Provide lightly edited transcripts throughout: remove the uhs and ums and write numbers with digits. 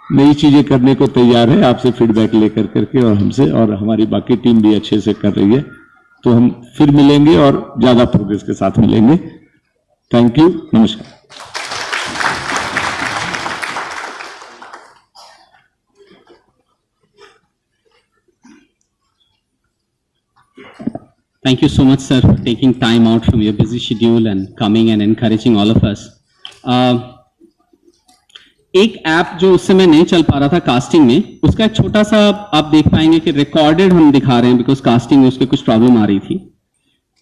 नई चीजें करने को तैयार है, आपसे फीडबैक लेकर करके और हमसे, और हमारी बाकी टीम भी अच्छे से कर रही है। तो हम फिर मिलेंगे और ज्यादा प्रोग्रेस के साथ मिलेंगे। थैंक यू, नमस्कार। Thank you so much, sir, for taking time out from your busy schedule and coming and encouraging all of us. एक ऐप जो उस समय नहीं चल पा रहा था कास्टिंग में, उसका एक छोटा सा आप देख पाएंगे कि रिकॉर्डेड हम दिखा रहे हैं, बिकॉज कास्टिंग में उसके कुछ प्रॉब्लम आ रही थी।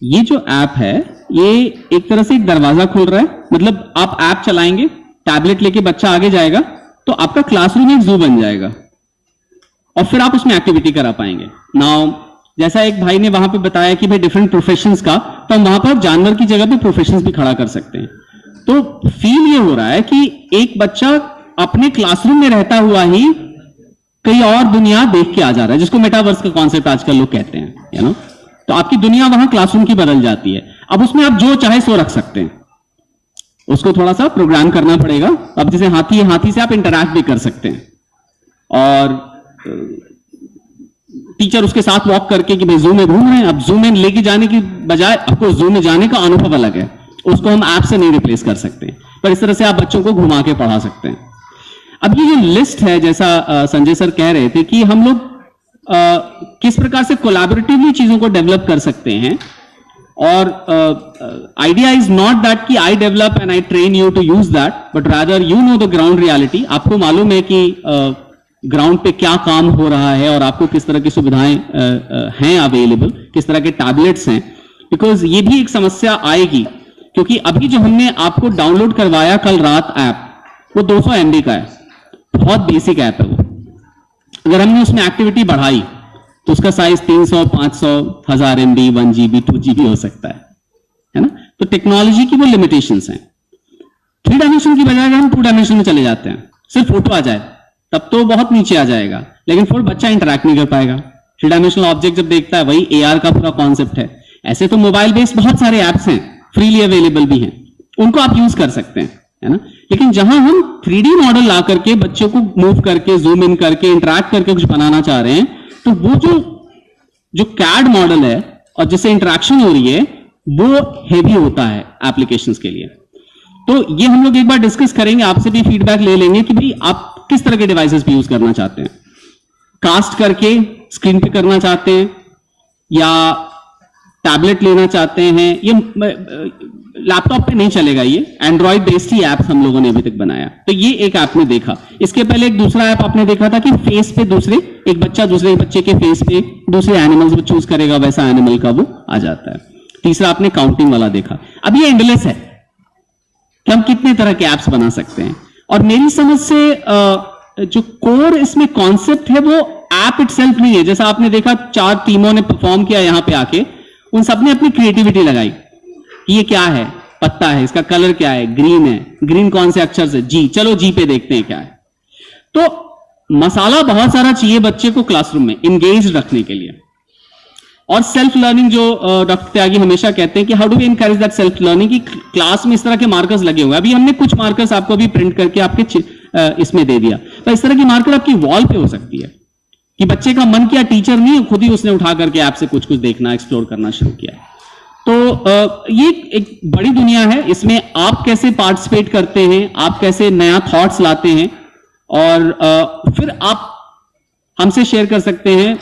ये जो ऐप है, ये एक तरह से एक दरवाजा खोल रहा है। मतलब आप ऐप चलाएंगे, टैबलेट लेके बच्चा आगे जाएगा, तो आपका क्लासरूम एक जू बन जाएगा और फिर आप उसमें एक्टिविटी करा पाएंगे। नाउ जैसा एक भाई ने वहां पे बताया कि भाई डिफरेंट प्रोफेशंस का, तो हम वहां पर जानवर की जगह पे प्रोफेशंस भी खड़ा कर सकते हैं। तो फील ये हो रहा है कि एक बच्चा अपने क्लासरूम में रहता हुआ ही कई और दुनिया देख के आ जा रहा है, जिसको मेटावर्स का कॉन्सेप्ट आजकल लोग कहते हैं, यू नो। तो आपकी दुनिया वहां क्लासरूम की बदल जाती है। अब उसमें आप जो चाहे सो रख सकते हैं, उसको थोड़ा सा प्रोग्राम करना पड़ेगा। अब जैसे हाथी है, हाथी से आप इंटरैक्ट भी कर सकते हैं, और टीचर उसके साथ वॉक करके कि भाई जू में घूम रहे हैं। अब जू में लेके जाने की बजाय आपको जू में जाने का अनुभव अलग है, उसको हम ऐप से नहीं रिप्लेस कर सकते, पर इस तरह से आप बच्चों को घुमा के पढ़ा सकते हैं। अब ये जो लिस्ट है, जैसा संजय सर कह रहे थे कि हम लोग किस प्रकार से कोलैबोरेटिवली चीजों को डेवलप कर सकते हैं, और आइडिया इज नॉट दैट कि I develop and I train you to use that, but rather you know the ground reality. आपको मालूम है कि ग्राउंड पे क्या काम हो रहा है और आपको किस तरह की सुविधाएं हैं अवेलेबल, किस तरह के टैबलेट्स हैं, बिकॉज ये भी एक समस्या आएगी। क्योंकि अभी जो हमने आपको डाउनलोड करवाया कल रात ऐप, वो 200 MB का है, बहुत बेसिक ऐप है वो। अगर हमने उसमें एक्टिविटी बढ़ाई तो उसका साइज 300, 500, 1000 MB, 1 GB, 2 GB हो सकता है ना। तो टेक्नोलॉजी की वो लिमिटेशंस हैं। 3 डायमेंशन की बजाय हम 2 डायमेंशन में चले जाते हैं, सिर्फ फोटो आ जाए तब तो बहुत नीचे आ जाएगा, लेकिन फिर बच्चा इंटरैक्ट नहीं कर पाएगा। 3 डायमेंशनल ऑब्जेक्ट जब देखता है, वही AR का पूरा कॉन्सेप्ट है। ऐसे तो मोबाइल बेस्ड बहुत सारे ऐप्स हैं, फ्रीली अवेलेबल भी हैं, उनको आप यूज कर सकते हैं, है ना। लेकिन जहां हम 3D मॉडल ला करके बच्चों को मूव करके, जूम इन करके, इंटरैक्ट करके कुछ बनाना चाह रहे हैं, तो वो जो CAD मॉडल है और जिससे इंटरैक्शन हो रही है, वो हेवी होता है एप्लीकेशंस के लिए। तो ये हम लोग एक बार डिस्कस करेंगे, आपसे भी फीडबैक ले लेंगे कि भाई आप किस तरह के डिवाइसेस भी यूज करना चाहते हैं। कास्ट करके स्क्रीन पे करना चाहते हैं, या टैबलेट लेना चाहते हैं। ये लैपटॉप पे नहीं चलेगा, ये एंड्रॉइड बेस्ड ही ऐप हम लोगों ने अभी तक बनाया। तो ये एक ऐप ने देखा। इसके पहले एक दूसरा ऐप आपने देखा था कि फेस पे दूसरे, एक बच्चा दूसरे बच्चे के फेस पे दूसरे एनिमल्स को चूज करेगा, वैसा एनिमल का वो आ जाता है। तीसरा आपने काउंटिंग वाला देखा। अब ये एंडलेस है कि हम कितने तरह के ऐप्स बना सकते हैं। और मेरी समझ से जो कोर इसमें कॉन्सेप्ट है, वो ऐप इटसेल्फ नहीं है। जैसा आपने देखा 4 टीमों ने परफॉर्म किया यहां पे आके, उन सबने अपनी क्रिएटिविटी लगाई। ये क्या है, पत्ता है, इसका कलर क्या है, ग्रीन है, ग्रीन कौन से अक्षर से, जी, चलो जी पे देखते हैं क्या है। तो मसाला बहुत सारा चाहिए बच्चे को क्लासरूम में इंगेज रखने के लिए। और सेल्फ लर्निंग, जो डॉक्टर त्यागी हमेशा कहते हैं कि how do we encourage that self learning, कि क्लास में इस तरह के मार्कर्स लगे हुए हैं। अभी हमने कुछ मार्कर्स आपको भी प्रिंट करके आपके इसमें दे दिया, तो इस तरह की मार्कर आपकी वॉल पे हो सकती है कि बच्चे का मन किया, टीचर नहीं, खुद ही उसने उठा करके ऐप से कुछ कुछ देखना, एक्सप्लोर करना शुरू किया। तो ये एक बड़ी दुनिया है, इसमें आप कैसे पार्टिसिपेट करते हैं, आप कैसे नया थॉट्स लाते हैं, और फिर आप हमसे शेयर कर सकते हैं,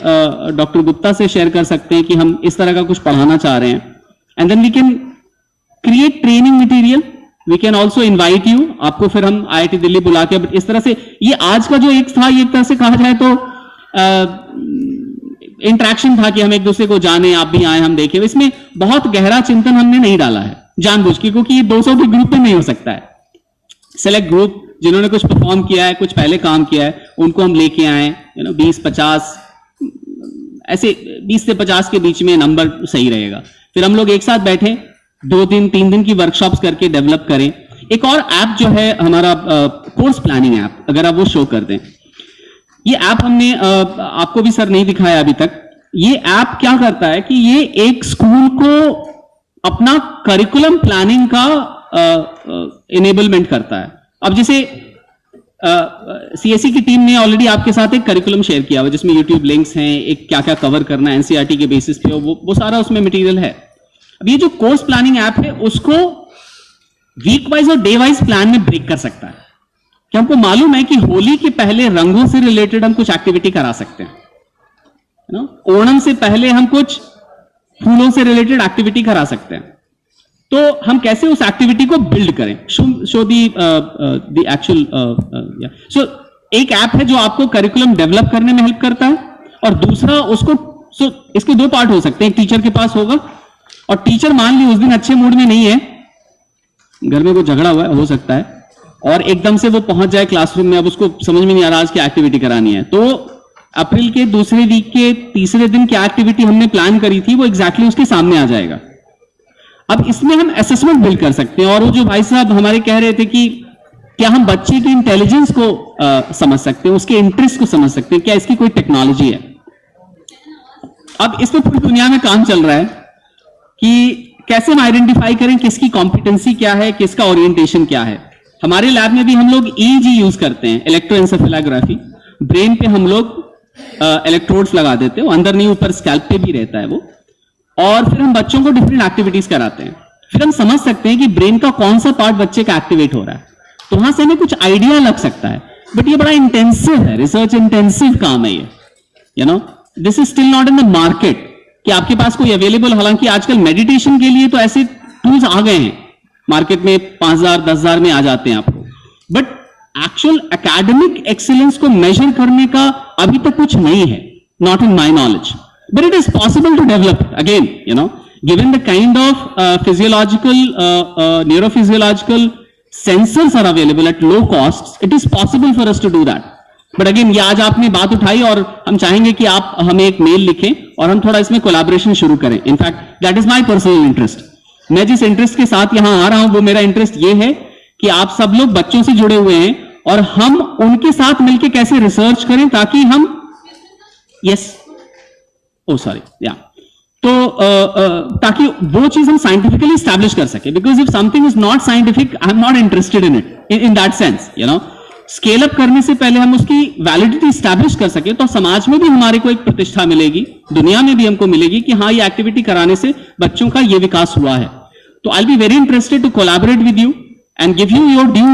डॉक्टर गुप्ता से शेयर कर सकते हैं कि हम इस तरह का कुछ पढ़ाना चाह रहे हैं। And then we can create training material, we can also invite you. आपको फिर हम IIT दिल्ली बुला के, इस तरह से ये आज का जो एक था, ये एक तरह से कहा जाए तो इंटरेक्शन था कि हम एक दूसरे को जाने, आप भी आए, हम देखें। इसमें बहुत गहरा चिंतन हमने नहीं डाला है जानबूझ के, क्योंकि ये 200 के ग्रुप में नहीं हो सकता है। सेलेक्ट ग्रुप जिन्होंने कुछ परफॉर्म किया है, कुछ पहले काम किया है, उनको हम लेके आए, 20-50, ऐसे 20 से 50 के बीच में नंबर सही रहेगा। फिर हम लोग एक साथ बैठे, 2 दिन 3 दिन की वर्कशॉप्स करके डेवलप करें। एक और ऐप जो है हमारा कोर्स प्लानिंग ऐप, अगर आप वो शो कर दें। ये ऐप हमने आपको भी सर नहीं दिखाया अभी तक। ये ऐप क्या करता है कि ये एक स्कूल को अपना करिकुलम प्लानिंग का इनेबलमेंट करता है। अब जैसे सीएससी की टीम ने ऑलरेडी आपके साथ एक करिकुलम शेयर किया हुआ जिसमें यूट्यूब लिंक्स हैं, एक क्या क्या कवर करना है एनसीईआरटी के बेसिस पे, वो सारा उसमें मटेरियल है। अब ये जो कोर्स प्लानिंग ऐप है उसको वीक वाइज और डे वाइज प्लान में ब्रेक कर सकता है कि हमको मालूम है कि होली के पहले रंगों से रिलेटेड हम कुछ एक्टिविटी करा सकते हैं ना, ओणम से पहले हम कुछ फूलों से रिलेटेड एक्टिविटी करा सकते हैं। तो हम कैसे उस एक्टिविटी को बिल्ड करें, शो दी एक्चुअल। सो एक ऐप है जो आपको करिकुलम डेवलप करने में हेल्प करता है, और दूसरा उसको इसके दो पार्ट हो सकते हैं। एक टीचर के पास होगा, और टीचर मान ली उस दिन अच्छे मूड में नहीं है, घर में कोई झगड़ा हुआ है हो सकता है, और एकदम से वो पहुंच जाए क्लासरूम में, अब उसको समझ में नहीं आ रहा आज क्या एक्टिविटी करानी है। तो अप्रैल के दूसरे वीक के तीसरे दिन क्या एक्टिविटी हमने प्लान करी थी वो एग्जैक्टली उसके सामने आ जाएगा। अब इसमें हम असेसमेंट बिल्ड कर सकते हैं, और वो जो भाई साहब हमारे कह रहे थे कि क्या हम बच्चे की इंटेलिजेंस को समझ सकते हैं, उसके इंटरेस्ट को समझ सकते हैं, क्या इसकी कोई टेक्नोलॉजी है। अब इसमें पूरी दुनिया में काम चल रहा है कि कैसे हम आइडेंटिफाई करें किसकी कॉम्पिटेंसी क्या है, किसका ओरिएंटेशन क्या है। हमारे लैब में भी हम लोग ईईजी यूज करते हैं, इलेक्ट्रोएंसेफेलोग्राफी। ब्रेन पे हम लोग इलेक्ट्रोड्स लगा देते हैं, वो अंदर नहीं ऊपर स्कैल्प पे भी रहता है वो, और फिर हम बच्चों को डिफरेंट एक्टिविटीज कराते हैं। फिर हम समझ सकते हैं कि ब्रेन का कौन सा पार्ट बच्चे का एक्टिवेट हो रहा है, तो वहां से हमें कुछ आइडिया लग सकता है। बट ये बड़ा इंटेंसिव है, रिसर्च इंटेंसिव काम है ये, you know, this is still not in the market कि आपके पास कोई अवेलेबल। हालांकि आजकल मेडिटेशन के लिए तो ऐसे टूल्स आ गए हैं मार्केट में, 5,000 10,000 में आ जाते हैं आपको, बट एक्चुअल एकेडमिक एक्सीलेंस को मेजर करने का अभी तक कुछ नहीं है, not in my knowledge, but it is possible to develop again, you know, given the kind of physiological neurophysiological sensors are available at low costs, it is possible for us to do that. But again, ये आज आपने बात उठाई और हम चाहेंगे कि आप हमें एक मेल लिखें और हम थोड़ा इसमें कोलैबोरेशन शुरू करें। In fact that is my personal interest. मैं जिस इंटरेस्ट के साथ यहां आ रहा हूं वो मेरा इंटरेस्ट ये है कि आप सब लोग बच्चों से जुड़े हुए हैं और हम उनके साथ मिलकर कैसे रिसर्च करें ताकि हम ताकि वो चीज हम साइंटिफिकली स्टैब्लिश कर सके। Because if something is not scientific, I am not interested in it, in that sense, you know. Scale up करने से पहले हम उसकी वैलिडिटी स्टैब्लिश कर सके तो समाज में भी हमारे को एक प्रतिष्ठा मिलेगी, दुनिया में भी हमको मिलेगी कि हाँ ये एक्टिविटी कराने से बच्चों का ये विकास हुआ है। तो I will be very interested to collaborate with you and give you your due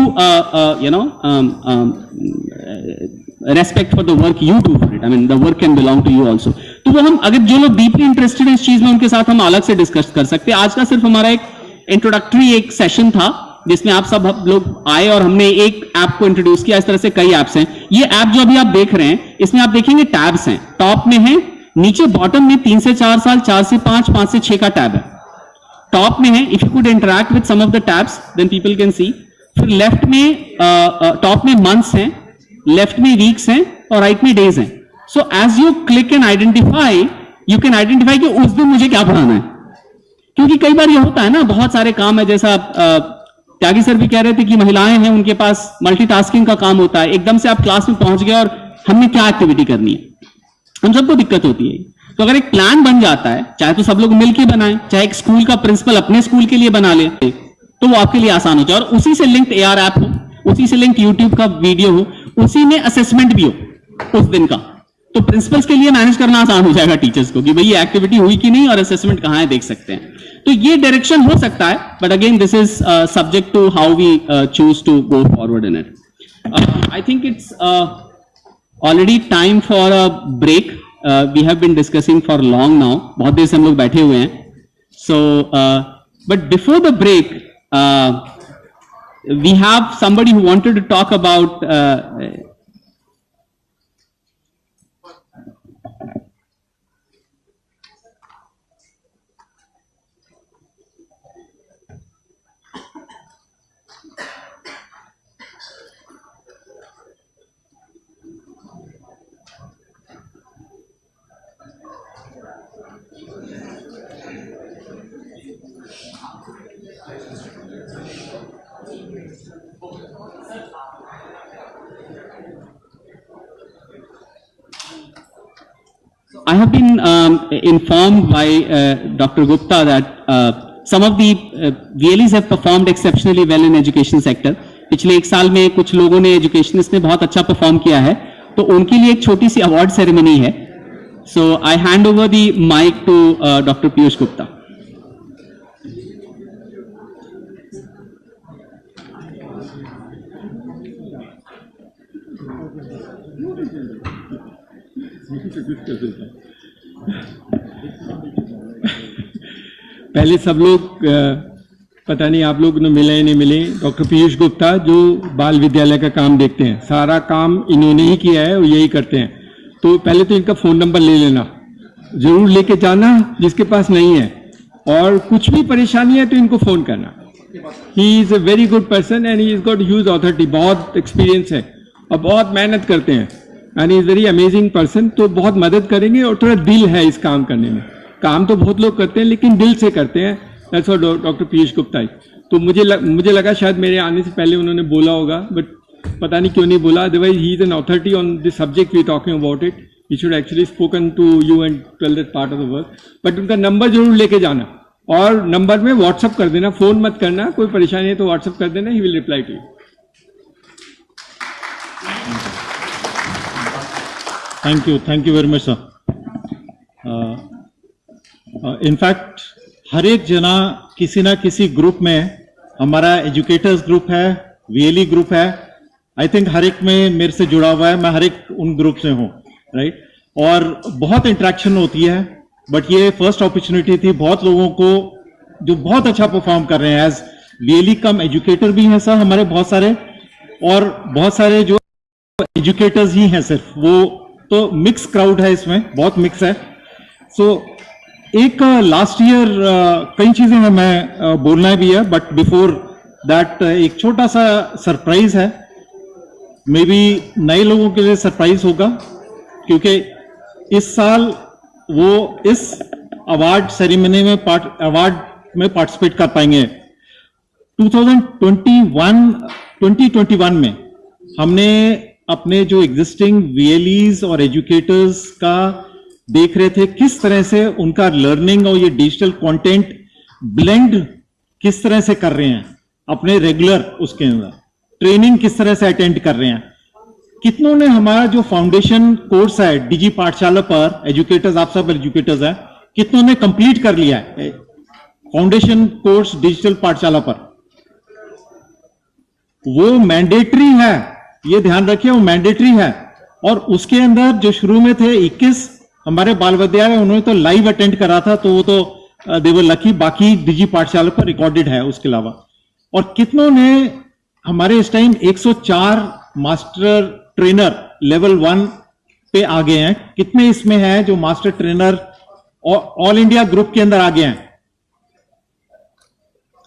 respect for the work you do for it. I mean, the work can belong to you also. तो वो हम अगर जो लोग deeply interested हैं इस चीज में, उनके साथ हम अलग से डिस्कस कर सकते हैं। आज का सिर्फ हमारा एक इंट्रोडक्टरी एक सेशन था जिसमें आप सब लोग आए और हमने एक ऐप को इंट्रोड्यूस किया। इस तरह से कई ऐप्स हैं। ये ऐप जो अभी आप देख रहे हैं इसमें आप देखेंगे टैब्स हैं, टॉप में है, नीचे बॉटम में 3 से 4 साल, 4 से 5, 5 से 6 का टैब है। टॉप में है, if you could interact with some of the tabs then people can see. फिर लेफ्ट में टॉप में मंथ्स हैं, लेफ्ट में वीक्स हैं और राइट में डेज हैं। So as you click and identify, you can identify कि उस दिन मुझे क्या पढ़ाना है। क्योंकि कई बार ये होता है ना, बहुत सारे काम है, जैसा त्यागी सर भी कह रहे थे कि महिलाएं हैं उनके पास मल्टीटास्किंग का काम होता है। एकदम से आप क्लास में पहुंच गए और हमने क्या एक्टिविटी करनी है, हम सबको दिक्कत होती है। तो अगर एक प्लान बन जाता है, चाहे तो सब लोग मिलकर बनाएं, चाहे एक स्कूल का प्रिंसिपल अपने स्कूल के लिए बना ले, तो वो आपके लिए आसान हो जाए। और उसी से लिंक्ड एआर ऐप हो, उसी से लिंक्ड यूट्यूब का वीडियो हो, उसी में असेसमेंट भी हो उस दिन का, तो प्रिंसिपल्स के लिए मैनेज करना आसान हो जाएगा टीचर्स को कि भाई ये एक्टिविटी हुई कि नहीं और असेसमेंट कहां है देख सकते हैं। तो ये डायरेक्शन हो सकता है, but again this is subject to how we choose to go forward in it. I think it's already time for a break. We have been discussing for long now. बहुत देर से हम लोग बैठे हुए हैं. So, but before the break, we have somebody who wanted to talk about I have been informed by Dr. Gupta that some of the VLEs have performed exceptionally well in education sector. पिछले एक साल में कुछ लोगों ने, educationist ने बहुत अच्छा परफॉर्म किया है, तो उनके लिए एक छोटी सी अवार्ड सेरेमनी है. So I hand over the mike to doctor Piyush Gupta. पहले सब लोग पता नहीं आप लोग ने मिले नहीं मिले, डॉक्टर पीयूष गुप्ता जो बाल विद्यालय का काम देखते हैं, सारा काम इन्होंने ही किया है और यही करते हैं. तो पहले तो इनका फोन नंबर ले लेना, जरूर लेके जाना जिसके पास नहीं है, और कुछ भी परेशानी है तो इनको फोन करना. He is a very good person and he is got huge authority, बहुत एक्सपीरियंस है और बहुत मेहनत करते हैं and is very amazing person. तो बहुत मदद करेंगे और थोड़ा दिल है इस काम करने में. काम तो बहुत लोग करते हैं लेकिन दिल से करते हैं. That's what doctor Piyush Gupta. तो मुझे लगा शायद मेरे आने से पहले उन्होंने बोला होगा, बट पता नहीं क्यों नहीं बोला. Otherwise he is an authority on the subject we talking about it. He should actually spoken to you and tell that part of the work. But उनका नंबर जरूर लेके जाना और नंबर में व्हाट्सअप कर देना, फोन मत करना. कोई परेशानी है तो व्हाट्सअप कर देना, he will reply to you. Thank you very much sir. In fact हर एक जना किसी ना किसी ग्रुप में, हमारा एजुकेटर्स ग्रुप है, वीएलई ग्रुप है, आई थिंक हर एक में मेरे से जुड़ा हुआ है. मैं हर एक उन ग्रुप से हूँ, राइट. और बहुत इंटरेक्शन होती है, बट ये फर्स्ट अपॉर्चुनिटी थी. बहुत लोगों को जो बहुत अच्छा परफॉर्म कर रहे हैं एज वीएलई कम एजुकेटर भी हैं सर हमारे बहुत सारे, और बहुत सारे जो एजुकेटर्स ही हैं सिर्फ, वो तो मिक्स क्राउड है, इसमें बहुत मिक्स है. सो एक लास्ट ईयर कई चीजें हैं मैं बोलना भी है, बट बिफोर दैट एक छोटा सा सरप्राइज है. मे बी नए लोगों के लिए सरप्राइज होगा, क्योंकि इस साल वो इस अवार्ड सेरेमनी में पार्टिसिपेट कर पाएंगे. 2021 में हमने अपने जो एग्जिस्टिंग वीएलईज और एजुकेटर्स का देख रहे थे किस तरह से उनका लर्निंग और ये डिजिटल कंटेंट ब्लेंड किस तरह से कर रहे हैं, अपने रेगुलर उसके अंदर ट्रेनिंग किस तरह से अटेंड कर रहे हैं. कितनों ने हमारा जो फाउंडेशन कोर्स है डिजी पाठशाला पर, एजुकेटर्स, आप सब एजुकेटर्स हैं, कितनों ने कंप्लीट कर लिया है फाउंडेशन कोर्स डिजिटल पाठशाला पर. वो मैंडेटरी है, ये ध्यान रखिए, वो मैंडेटरी है. और उसके अंदर जो शुरू में थे 21 हमारे बाल विद्यालय, उन्होंने तो लाइव अटेंड करा था, तो वो तो देवर लकी. बाकी डिजी पाठशाला पर रिकॉर्डेड है उसके अलावा. और कितनों ने हमारे इस टाइम 104 मास्टर ट्रेनर लेवल 1 पे आ गए हैं. कितने इसमें हैं जो master trainer all India group के अंदर आ गए हैं?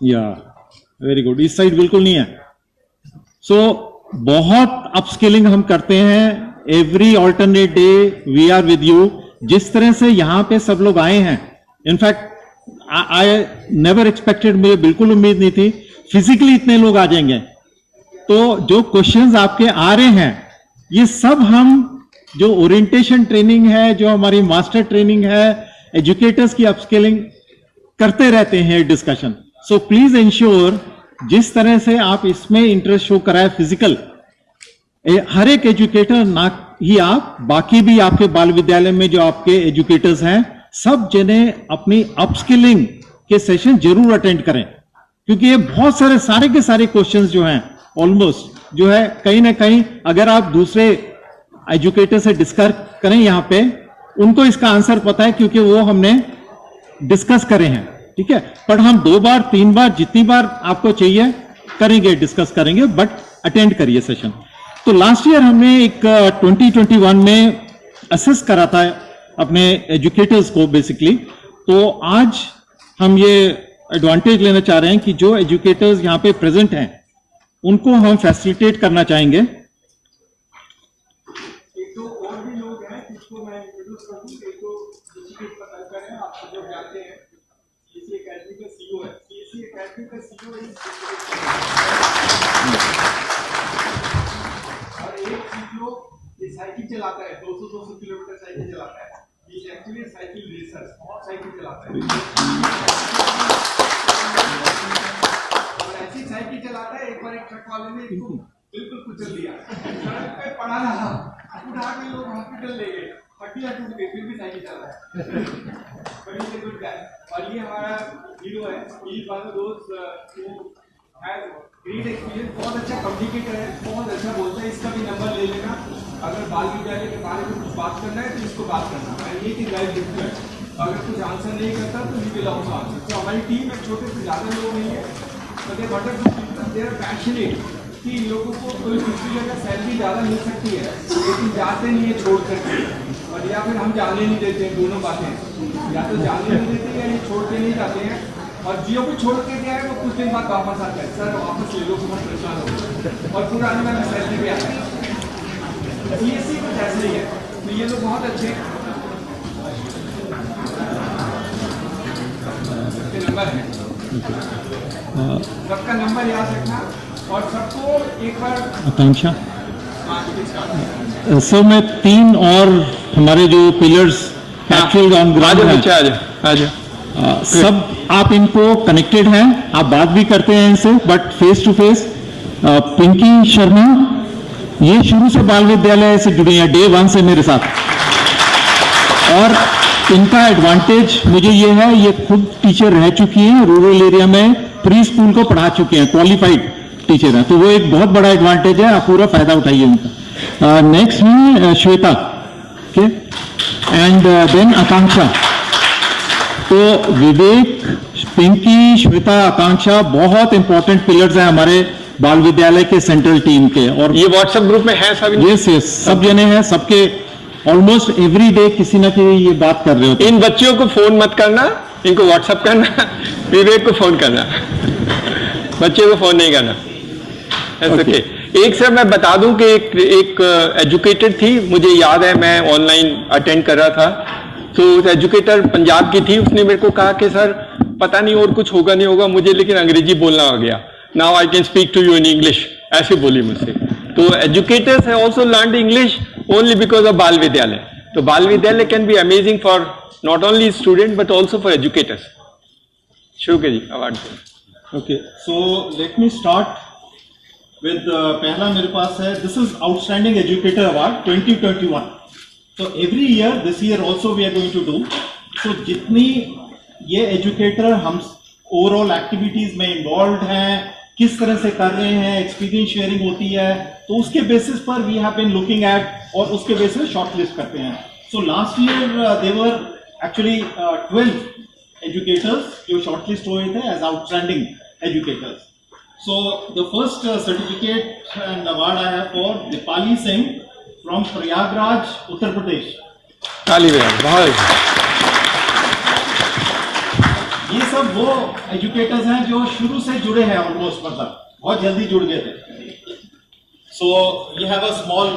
या वेरी गुड. इस साइड बिल्कुल नहीं है. सो बहुत अपस्किलिंग हम करते हैं. Every alternate day we are with you. जिस तरह से यहां पे सब लोग आए हैं, इनफैक्ट आई नेवर एक्सपेक्टेड, मुझे बिल्कुल उम्मीद नहीं थी फिजिकली इतने लोग आ जाएंगे. तो जो क्वेश्चंस आपके आ रहे हैं, ये सब हम जो ओरिएंटेशन ट्रेनिंग है, जो हमारी मास्टर ट्रेनिंग है, एजुकेटर्स की अपस्किलिंग करते रहते हैं डिस्कशन. सो प्लीज इंश्योर जिस तरह से आप इसमें इंटरेस्ट शो कराए फिजिकल, हर एक एजुकेटर, ना ही आप, बाकी भी आपके बाल विद्यालय में जो आपके एजुकेटर्स हैं, सब जने अपनी अपस्किलिंग के सेशन जरूर अटेंड करें. क्योंकि ये बहुत सारे के सारे क्वेश्चंस जो हैं ऑलमोस्ट जो है, कहीं ना कहीं अगर आप दूसरे एजुकेटर से डिस्कस करें यहां पे, उनको इसका आंसर पता है क्योंकि वो हमने डिस्कस करे हैं. ठीक है, पर हम 2 बार 3 बार जितनी बार आपको चाहिए करेंगे, डिस्कस करेंगे, बट अटेंड करिए सेशन. तो लास्ट ईयर हमने एक 2021 में असेस करा था अपने एजुकेटर्स को बेसिकली. तो आज हम ये एडवांटेज लेना चाह रहे हैं कि जो एजुकेटर्स यहाँ पे प्रेजेंट हैं उनको हम फैसिलिटेट करना चाहेंगे. एक दो और भी लोग हैं जिसको मैं इंट्रोड्यूस कर दूं. एक तो एजुकेट पता करें, आप सब लोग जानते हैं सीएससी एकेडमी का सीईओ है. सीएससी एकेडमी का सीईओ है, और एक सीईओ ये साइकिल चलाता है, 200 किलोमीटर साइकिल चलाता है. ये एक्चुअली साइकिल रेसर, बहुत साइकिल चलाता है. और ऐसी साइकिल चलाता है, एक बार एक ट्रक वाले ने बिल्कुल कुचल दिया, सड़क पे पड़ा रहा, उठा के लोग हॉस्पिटल ले गए, हड्डियां टूट गई, फिर भी साइकिल चल रहा है। बड़ी से गुड गाय। और ये हमारा हीरो है, he one of those who has great experience, बहुत अच्छा कम्युनिकेटर है, बहुत अच्छा बोलता है। इसका भी नंबर ले लेना, अगर बाल विद्यालय के बारे में कुछ बात करना है तो इसको बात करना है। ये कि गाइड लिखता है, अगर कुछ आंसर नहीं करता तो ही विल आल्सो आंसर। तो हमारी टीम में छोटे से ज़्यादा लोग नहीं है, बट दे आर पैशनेट कि इन लोगों को कोई दूसरी जगह सैलरी ज़्यादा मिल सकती है, लेकिन जाते नहीं है छोड़ करके, और या फिर हम जाने नहीं देते हैं। दोनों बातें, या तो जाने नहीं देते या ये छोड़ के नहीं जाते हैं, और जियो को छोड़ के गया है वो कुछ दिन बाद वापस आता है, सर वापस ले लो, बहुत परेशान हो, और पूरा आने वाला सैलरी भी आता है। CSC कुछ ऐसे ही है, तो ये लोग बहुत अच्छे हैं। सबके नंबर है, सबका नंबर याद रखना, और सबको एक बार आकांक्षा हाँ, सर, मैं 3 और हमारे जो पिलर्स एक्चुअल ऑन ग्राउंड सब आप इनको कनेक्टेड हैं, आप बात भी करते हैं इनसे, but face to face. Pinky Sharma, ये शुरू से बाल विद्यालय से जुड़ी हैं, डे 1 से मेरे साथ, और इनका एडवांटेज मुझे ये है, ये खुद टीचर रह चुकी हैं, रूरल एरिया में प्री स्कूल को पढ़ा चुके हैं, क्वालिफाइड टीचर हैं, तो वो एक बहुत बड़ा एडवांटेज है, आप पूरा फायदा उठाइए उनका। नेक्स्ट में श्वेता, ओके, एंड देन आकांक्षा। तो विवेक, पिंकी, श्वेता, आकांक्षा बहुत इंपॉर्टेंट पिलर्स हैं हमारे बाल विद्यालय के सेंट्रल टीम के, और ये व्हाट्सएप ग्रुप में है सब? यस, सब जने हैं, सबके ऑलमोस्ट एवरी डे किसी ना किसी ये बात कर रहे होते हैं। इन बच्चों को फोन मत करना, इनको व्हाट्सएप करना, विवेक को फोन करना, बच्चे को फोन नहीं करना। ओके। एक सर मैं बता दूं कि एक एजुकेटर थी, मुझे याद है, मैं ऑनलाइन अटेंड कर रहा था, तो एजुकेटर पंजाब की थी, उसने मेरे को कहा कि सर पता नहीं और कुछ होगा नहीं होगा मुझे, लेकिन अंग्रेजी बोलना आ गया, now I can speak to you in English, ऐसे बोली मुझसे। तो educators have also learned English only because of Bal Vidyalaya. तो Bal Vidyalaya can be amazing for not only student but also for educators. शुरू जी award. Okay, so let me start with पहला मेरे पास है, this is outstanding educator award 2021। तो every year, this year also we are going to do. सो जितनी ये educator हम ओवरऑल एक्टिविटीज में इन्वॉल्व हैं, किस तरह से कर रहे हैं, एक्सपीरियंस शेयरिंग होती है, तो उसके बेसिस पर we have been looking at, और उसके बेसिस शॉर्ट लिस्ट करते हैं। So last year there were actually 12 educators जो शॉर्ट लिस्ट हुए थे as outstanding educators. So the first certificate and award I have for Dipali Singh from Prayagraj, Uttar Pradesh. ताली बजाओ, बहुत। ये सब वो एजुकेटर्स हैं जो शुरू से जुड़े हैं, ऑलमोस्ट मतलब बहुत जल्दी जुड़ गए थे। So you have a small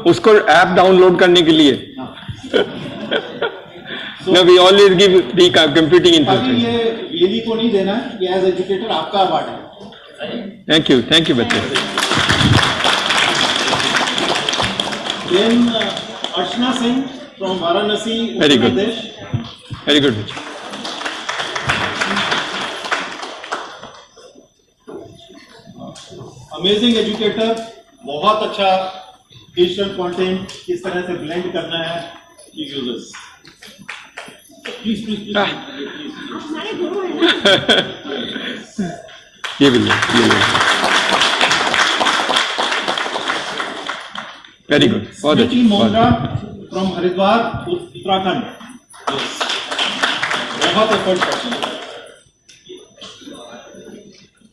उसको ऐप डाउनलोड करने के लिए No, we always give the computing information. ये भी को नहीं देना है, ये एज एजुकेटर आपका अवार्ड है। थैंक यू बच्चे। Then Archana Singh from Varanasi, Very Uttar good. Pradesh. Very good बच्चे। अमेजिंग एजुकेटर, बहुत अच्छा डिजिटल कंटेंट किस तरह से ब्लेंड करना है, यूजर्स। प्लीज प्लीज प्लीज ये भी ले। वेरी गुड, बहुत स्मृति अच्छा। मोंगरा फ्रॉम हरिद्वार, उत्तराखंड, बहुत एफर्ट करते हैं।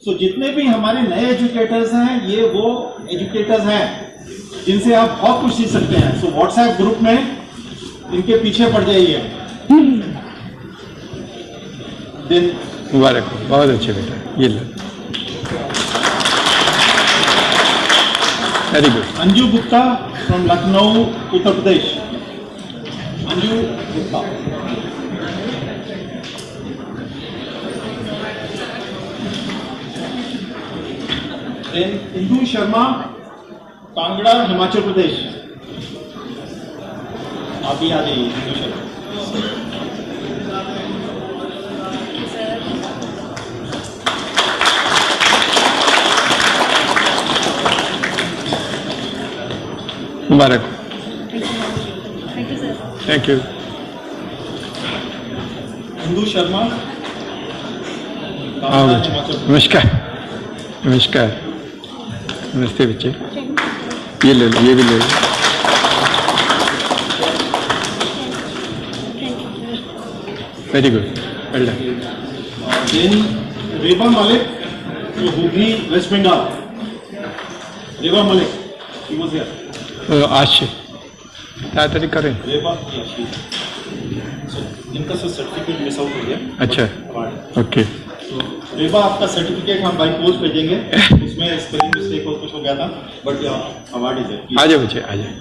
सो जितने भी हमारे नए एजुकेटर्स हैं, ये वो एजुकेटर्स हैं जिनसे आप बहुत कुछ सीख सकते हैं। सो व्हाट्सएप ग्रुप में इनके पीछे पड़ जाइए। दिन मुबारक हो, बहुत अच्छे बेटा, ये लो। Very good. Anju Gupta from Lucknow, Uttar Pradesh. Anju Gupta. Indu Sharma, Kangra, Himachal Pradesh. आप ही आ जाइए इंदु शर्मा। मुबारक हो। Thank you. हिंदू शर्मा। आओ बच्चे। नमस्कार। नमस्कार। नमस्ते बच्चे। ये ले लो, ये भी ले लो। Very good, well done. Then Reba Malik, Hooghly, West Bengal. Reba Malik, he was here. आज से ताड़ाताड़ी करें। रेबा, so, इनका सर्टिफिकेट मिस आउट हो गया। अच्छा, ओके। रेबा, आपका सर्टिफिकेट हम बाई पोस्ट भेजेंगे। उसमें स्पेलिंग मिस्टेक और कुछ हो गया था, बट अवार्ड इज है। आ जाओ बच्चे, आ जाओ।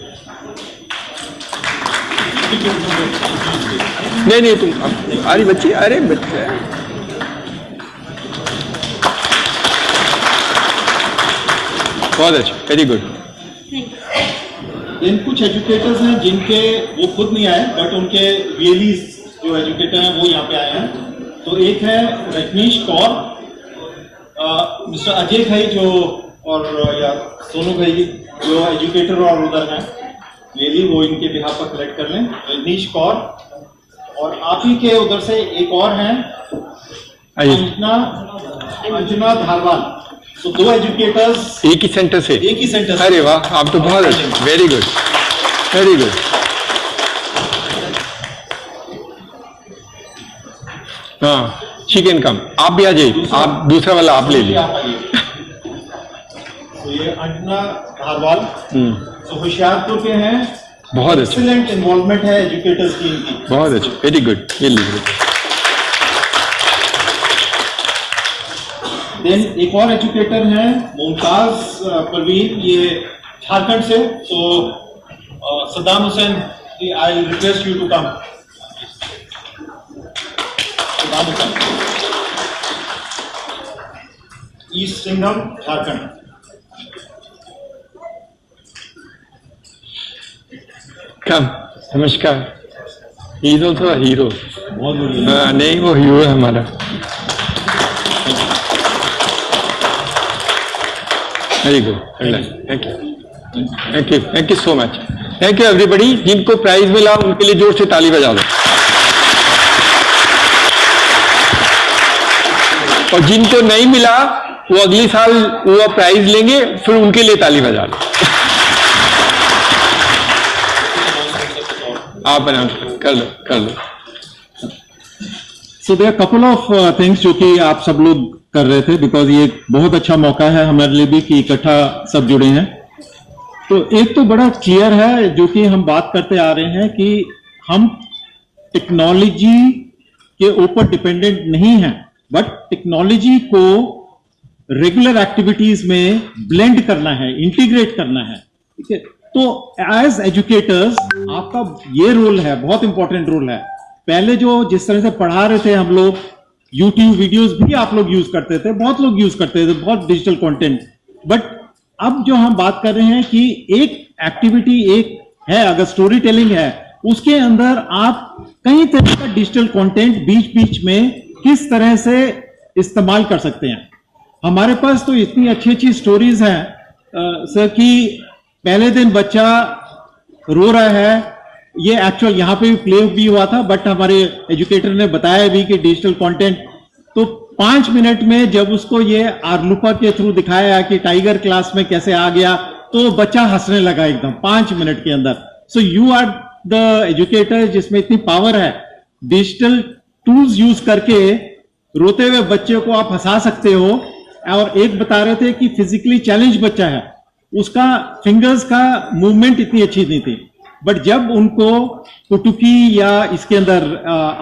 नहीं नहीं, तुम अरे बच्चे, अरे बच्चे। बहुत अच्छा, वेरी गुड। इन कुछ एजुकेटर्स हैं जिनके वो खुद नहीं आए, बट उनके रियली जो एजुकेटर हैं वो यहाँ पे आए हैं। तो एक है रजनीश कौर, मिस्टर अजय भाई जो, और या सोनू भाई जो एजुकेटर और उधर हैं, रियली वो इनके बिहाफ पर कलेक्ट कर लें। रजनीश कौर, और आप ही के उधर से एक और हैं अंजना धारवाल। तो दो एजुकेटर्स एक ही सेंटर से। एक ही सेंटर। अरे वाह, आप तो बहुत अच्छे, वेरी गुड, वेरी गुड। हाँ, शी कैन कम। आप भी आ जाइए, आप दूसरा वाला आप ले लीजिए। तो ये अंजना धारवाल तो होशियारपुर के हैं। बहुत अच्छा, एक्सीलेंट इन्वॉल्वमेंट है एजुकेटर्स की इनकी। बहुत अच्छा, वेरी गुड। ये लीजिए। देन एक और एजुकेटर हैं मुमताज परवीन, ये झारखंड से। तो Saddam Hussain, I request you to come. Saddam Hussain, East Singhbhum, Jharkhand. Come. नमस्कार। हीरो तो हीरो। बहुत बढ़िया। नहीं, वो हीरो है हमारा। Very good, thank you, thank you, thank you so much. Thank you everybody. जिनको प्राइज मिला उनके लिए जोर से ताली बजा दो, और जिनको नहीं मिला वो अगली साल वो प्राइज लेंगे, फिर उनके लिए ताली बजा दो। आप अनाउंस कर लो, कर लो। So there couple of things जो कि आप सब लोग कर रहे थे, बिकॉज ये एक बहुत अच्छा मौका है हमारे लिए भी कि इकट्ठा सब जुड़े हैं। तो एक तो बड़ा क्लियर है जो कि हम बात करते आ रहे हैं कि हम टेक्नोलॉजी के ऊपर डिपेंडेंट नहीं हैं, बट टेक्नोलॉजी को रेगुलर एक्टिविटीज में ब्लेंड करना है, इंटीग्रेट करना है। ठीक है, तो एज एजुकेटर्स आपका ये रोल है, बहुत इंपॉर्टेंट रोल है। पहले जो जिस तरह से पढ़ा रहे थे हम लोग, यूट्यूब वीडियोस भी आप लोग यूज करते थे, बहुत लोग यूज करते थे, बहुत डिजिटल कंटेंट। बट अब जो हम बात कर रहे हैं कि एक एक्टिविटी एक है, अगर स्टोरी टेलिंग है, उसके अंदर आप कई तरह का डिजिटल कंटेंट बीच बीच में किस तरह से इस्तेमाल कर सकते हैं। हमारे पास तो इतनी अच्छी अच्छी स्टोरीज हैं सर कि पहले दिन बच्चा रो रहा है, ये एक्चुअल यहाँ पे भी प्ले भी हुआ था, बट हमारे एजुकेटर ने बताया भी कि डिजिटल कंटेंट, तो 5 मिनट में जब उसको ये आर्लूपा के थ्रू दिखाया कि टाइगर क्लास में कैसे आ गया, तो बच्चा हंसने लगा एकदम 5 मिनट के अंदर। So you are the educator जिसमें इतनी पावर है, डिजिटल टूल्स यूज करके रोते हुए बच्चे को आप हंसा सकते हो। और एक बता रहे थे कि फिजिकली चैलेंज बच्चा है, उसका फिंगर्स का मूवमेंट इतनी अच्छी नहीं थी, बट जब उनको कुटुकी या इसके अंदर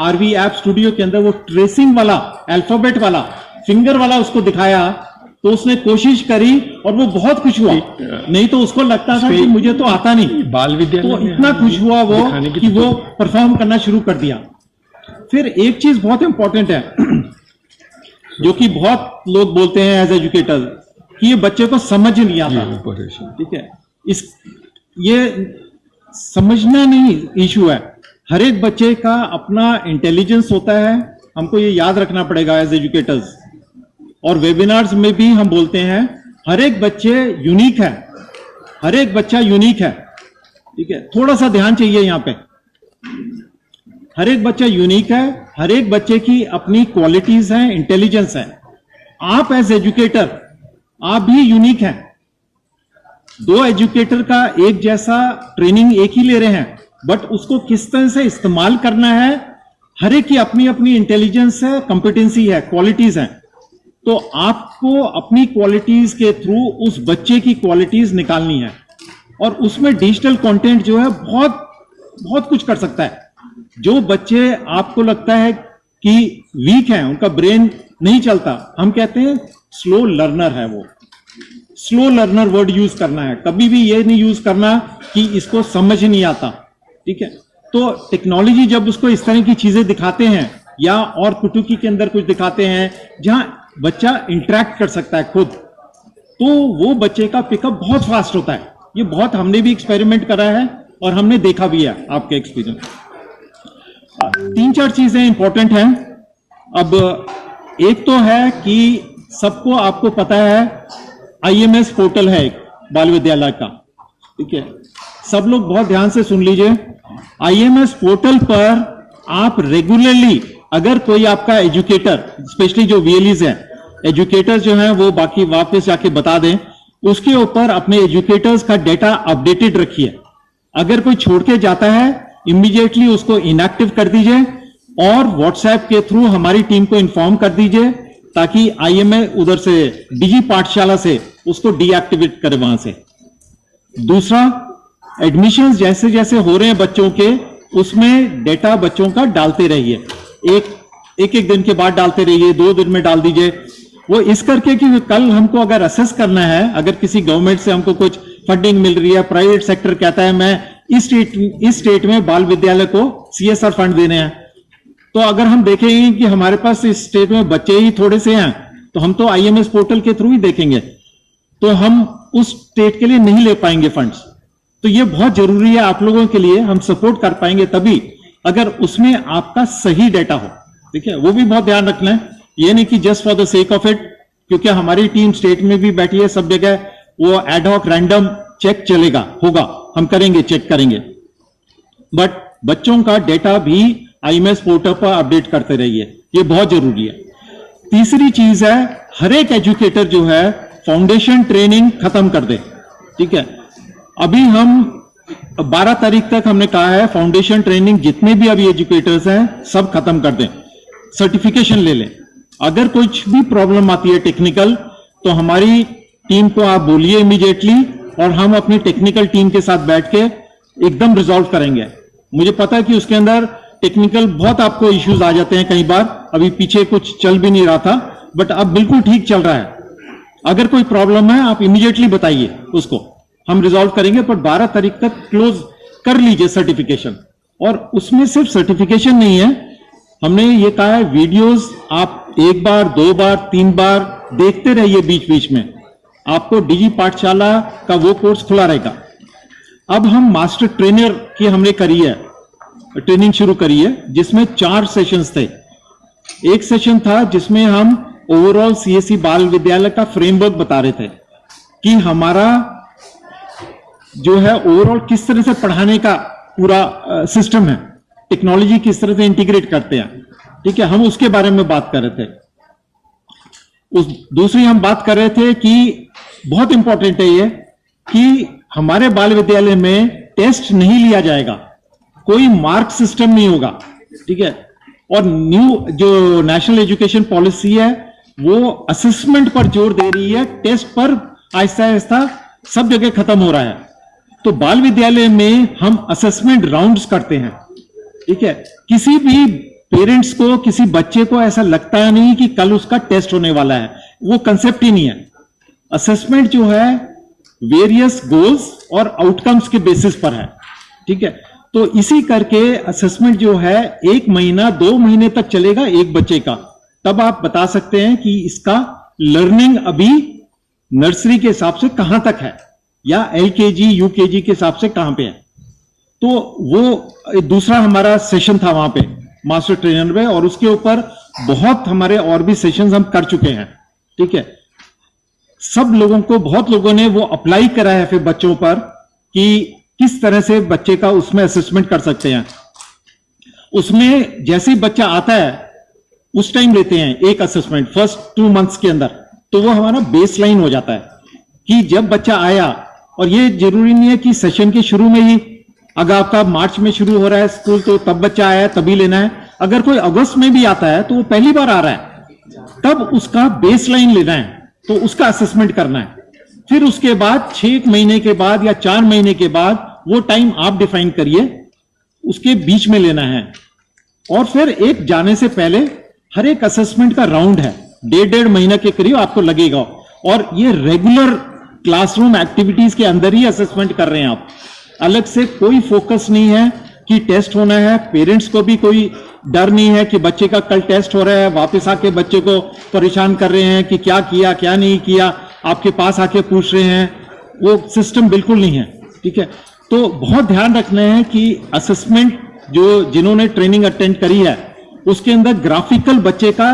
आरवी ऐप स्टूडियो के अंदर वो ट्रेसिंग वाला, अल्फाबेट वाला, फिंगर वाला उसको दिखाया, तो उसने कोशिश करी और वो बहुत खुश हुआ। नहीं तो उसको लगता था कि मुझे तो आता नहीं, बाल विद्यालय तो इतना खुश हुआ वो कि वो परफॉर्म करना शुरू कर दिया। फिर एक चीज बहुत इंपॉर्टेंट है जो कि बहुत लोग बोलते हैं एज एजुकेटर कि ये बच्चे को समझ नहीं आता। ठीक है, ये समझना नहीं इशू है, हर एक बच्चे का अपना इंटेलिजेंस होता है, हमको ये याद रखना पड़ेगा एज एजुकेटर्स। और वेबिनार्स में भी हम बोलते हैं हर एक बच्चे यूनिक है, हर एक बच्चा यूनिक है। ठीक है, थोड़ा सा ध्यान चाहिए यहां पे। हर एक बच्चा यूनिक है, हर एक बच्चे की अपनी क्वालिटीज हैं, इंटेलिजेंस है। आप एज एजुकेटर आप भी यूनिक हैं। दो एजुकेटर का एक जैसा ट्रेनिंग एक ही ले रहे हैं, बट उसको किस तरह से इस्तेमाल करना है, हर एक की अपनी अपनी इंटेलिजेंस है, कॉम्पिटेंसी है, क्वालिटीज हैं। तो आपको अपनी क्वालिटीज के थ्रू उस बच्चे की क्वालिटीज निकालनी है, और उसमें डिजिटल कंटेंट जो है बहुत बहुत कुछ कर सकता है। जो बच्चे आपको लगता है कि वीक हैं, उनका ब्रेन नहीं चलता, हम कहते हैं स्लो लर्नर है वो। स्लो लर्नर वर्ड यूज करना है, कभी भी ये नहीं यूज करना कि इसको समझ नहीं आता, ठीक है। तो टेक्नोलॉजी जब उसको इस तरह की चीजें दिखाते हैं, या और कुटुकी के अंदर कुछ दिखाते हैं जहां बच्चा इंटरेक्ट कर सकता है खुद, तो वो बच्चे का पिकअप बहुत फास्ट होता है। ये बहुत हमने भी एक्सपेरिमेंट करा है और हमने देखा भी है आपके एक्सपीरियंस। 3-4 चीजें इंपॉर्टेंट हैं। अब एक तो है कि सबको आपको पता है IMS पोर्टल है एक बाल विद्यालय का, ठीक है। सब लोग बहुत ध्यान से सुन लीजिए। IMS पोर्टल पर आप रेगुलरली, अगर कोई आपका एजुकेटर, स्पेशली जो VLEs हैं, एजुकेटर्स जो हैं वो बाकी वापस जाके बता दें, उसके ऊपर अपने एजुकेटर्स का डेटा अपडेटेड रखिए। अगर कोई छोड़ के जाता है, इमीडिएटली उसको इनएक्टिव कर दीजिए और व्हाट्सएप के थ्रू हमारी टीम को इन्फॉर्म कर दीजिए, ताकि IMS उधर से डिजी पाठशाला से उसको डीएक्टिवेट करे वहां से। दूसरा, एडमिशंस जैसे जैसे हो रहे हैं बच्चों के, उसमें डेटा बच्चों का डालते रहिए। एक दिन के बाद डालते रहिए, 2 दिन में डाल दीजिए। वो इस करके कि कल हमको अगर असेस करना है, अगर किसी गवर्नमेंट से हमको कुछ फंडिंग मिल रही है, प्राइवेट सेक्टर कहता है मैं इस स्टेट में बाल विद्यालय को CSR फंड देने हैं, तो अगर हम देखेंगे कि हमारे पास इस स्टेट में बच्चे ही थोड़े से हैं, तो हम तो IMS पोर्टल के थ्रू ही देखेंगे, तो हम उस स्टेट के लिए नहीं ले पाएंगे फंड्स। तो ये बहुत जरूरी है आप लोगों के लिए, हम सपोर्ट कर पाएंगे तभी अगर उसमें आपका सही डेटा हो, ठीक है। वो भी बहुत ध्यान रखना है, ये नहीं कि just for the sake of it, क्योंकि हमारी टीम स्टेट में भी बैठी है, सब जगह वो एडहॉक रैंडम चेक चलेगा, होगा, हम करेंगे, चेक करेंगे, बट बच्चों का डेटा भी IMS पोर्टल पर अपडेट करते रहिए, ये बहुत जरूरी है। तीसरी चीज है, हर एक एजुकेटर जो है फाउंडेशन ट्रेनिंग खत्म कर दे, ठीक है। अभी हम 12 तारीख तक हमने कहा है फाउंडेशन ट्रेनिंग जितने भी अभी एजुकेटर्स हैं सब खत्म कर दें, सर्टिफिकेशन ले लें। अगर कुछ भी प्रॉब्लम आती है टेक्निकल, तो हमारी टीम को आप बोलिए इमीडिएटली, और हम अपनी टेक्निकल टीम के साथ बैठ के एकदम रिजॉल्व करेंगे। मुझे पता है कि उसके अंदर टेक्निकल बहुत आपको इश्यूज आ जाते हैं कई बार, अभी पीछे कुछ चल भी नहीं रहा था, बट अब बिल्कुल ठीक चल रहा है। अगर कोई प्रॉब्लम है आप इमीडिएटली बताइए, उसको हम रिजॉल्व करेंगे, पर 12 तारीख तक क्लोज कर लीजिए सर्टिफिकेशन। और उसमें सिर्फ सर्टिफिकेशन नहीं है, हमने ये कहा है वीडियोस आप 1 बार 2 बार 3 बार देखते रहिए बीच बीच में, आपको डिजी पाठशाला का वो कोर्स खुला रहेगा। अब हम मास्टर ट्रेनर की हमने करी है, ट्रेनिंग शुरू करी है, जिसमें 4 सेशंस थे। एक सेशन था जिसमें हम ओवरऑल CSE बाल विद्यालय का फ्रेमवर्क बता रहे थे कि हमारा जो है ओवरऑल किस तरह से पढ़ाने का पूरा सिस्टम है, टेक्नोलॉजी किस तरह से इंटीग्रेट करते हैं, ठीक है, हम उसके बारे में बात कर रहे थे। दूसरी हम बात कर रहे थे कि बहुत इंपॉर्टेंट है ये कि हमारे बाल विद्यालय में टेस्ट नहीं लिया जाएगा, कोई मार्क सिस्टम नहीं होगा, ठीक है। और न्यू जो नेशनल एजुकेशन पॉलिसी है वो असेसमेंट पर जोर दे रही है, टेस्ट पर आहिस्ता आहिस्ता सब जगह खत्म हो रहा है। तो बाल विद्यालय में हम असेसमेंट राउंड्स करते हैं, ठीक है। किसी भी पेरेंट्स को, किसी बच्चे को ऐसा लगता नहीं कि कल उसका टेस्ट होने वाला है, वो कंसेप्ट ही नहीं है। असेसमेंट जो है वेरियस गोल्स और आउटकम्स के बेसिस पर है, ठीक है। तो इसी करके असेसमेंट जो है 1 महीना 2 महीने तक चलेगा एक बच्चे का, तब आप बता सकते हैं कि इसका लर्निंग अभी नर्सरी के हिसाब से कहां तक है या LKG UKG के हिसाब से कहां पे है। तो वो दूसरा हमारा सेशन था वहां पे मास्टर ट्रेनर में, और उसके ऊपर बहुत हमारे और भी सेशंस हम कर चुके हैं, ठीक है। सब लोगों को, बहुत लोगों ने वो अप्लाई करा है फिर बच्चों पर कि किस तरह से बच्चे का उसमें असेसमेंट कर सकते हैं। उसमें जैसे ही बच्चा आता है उस टाइम लेते हैं एक असेसमेंट फर्स्ट 2 मंथ्स के अंदर, तो वो हमारा बेस लाइन हो जाता है कि जब बच्चा आया, और ये जरूरी नहीं है कि सेशन के शुरू में ही, अगर आपका मार्च में शुरू हो रहा है स्कूल तो तब बच्चा आया तभी लेना है। अगर कोई अगस्त में भी आता है तो वो पहली बार आ रहा है, तब उसका बेस लाइन लेना है, तो उसका असेसमेंट करना है। फिर उसके बाद 6 महीने के बाद या 4 महीने के बाद वो टाइम आप डिफाइन करिए, उसके बीच में लेना है। और फिर एक जाने से पहले हर एक असेसमेंट का राउंड है, 1.5 महीना के करीब आपको लगेगा, और ये रेगुलर क्लासरूम एक्टिविटीज के अंदर ही असेसमेंट कर रहे हैं आप। अलग से कोई फोकस नहीं है कि टेस्ट होना है। पेरेंट्स को भी कोई डर नहीं है कि बच्चे का कल टेस्ट हो रहा है, वापस आके बच्चे को परेशान कर रहे हैं कि क्या किया क्या नहीं किया, आपके पास आके पूछ रहे हैं, वो सिस्टम बिल्कुल नहीं है। ठीक है, तो बहुत ध्यान रखना है कि असेसमेंट जो जिन्होंने ट्रेनिंग अटेंड करी है उसके अंदर ग्राफिकल बच्चे का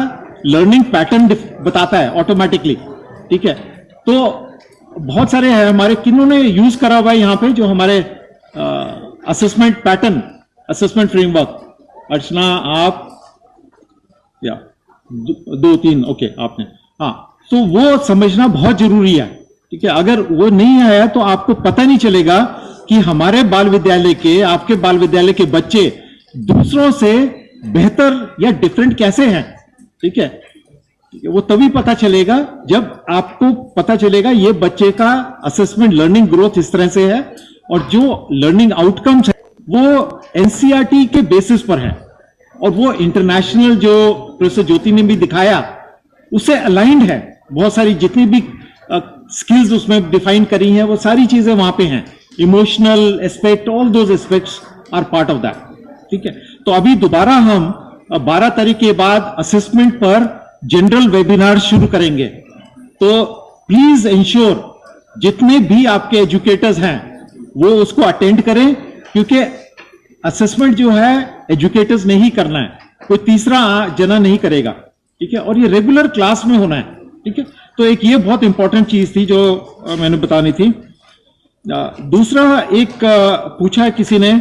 लर्निंग पैटर्न बताता है ऑटोमेटिकली। ठीक है, तो बहुत सारे हैं हमारे, किन्होंने यूज करा हुआ है यहाँ पे जो हमारे असेसमेंट पैटर्न, असेसमेंट फ्रेमवर्क। अर्चना आप या 2-3 ओके आपने, हाँ, तो वो समझना बहुत जरूरी है। ठीक है, अगर वो नहीं आया तो आपको पता नहीं चलेगा कि हमारे बाल विद्यालय के, आपके बाल विद्यालय के बच्चे दूसरों से बेहतर या डिफरेंट कैसे हैं। ठीक है, वो तभी पता चलेगा जब आपको पता चलेगा ये बच्चे का असेसमेंट लर्निंग ग्रोथ इस तरह से है, और जो लर्निंग आउटकम्स है वो एनसीईआरटी के बेसिस पर है, और वो इंटरनेशनल जो प्रोफेसर ज्योति ने भी दिखाया उससे अलाइंड है। बहुत सारी जितनी भी स्किल्स उसमें डिफाइन करी हैं वो सारी चीजें वहां पे हैं। Emotional aspect, all those aspects are part of that. ठीक है, तो अभी दोबारा हम 12 तारीख के बाद असेसमेंट पर जनरल वेबिनार शुरू करेंगे, तो प्लीज इंश्योर जितने भी आपके एजुकेटर्स हैं वो उसको अटेंड करें, क्योंकि असेसमेंट जो है एजुकेटर्स ने ही करना है, कोई तीसरा जना नहीं करेगा। ठीक है, और ये रेगुलर क्लास में होना है। ठीक है, तो एक ये बहुत इंपॉर्टेंट चीज थी जो मैंने बतानी थी। दूसरा एक पूछा है किसी ने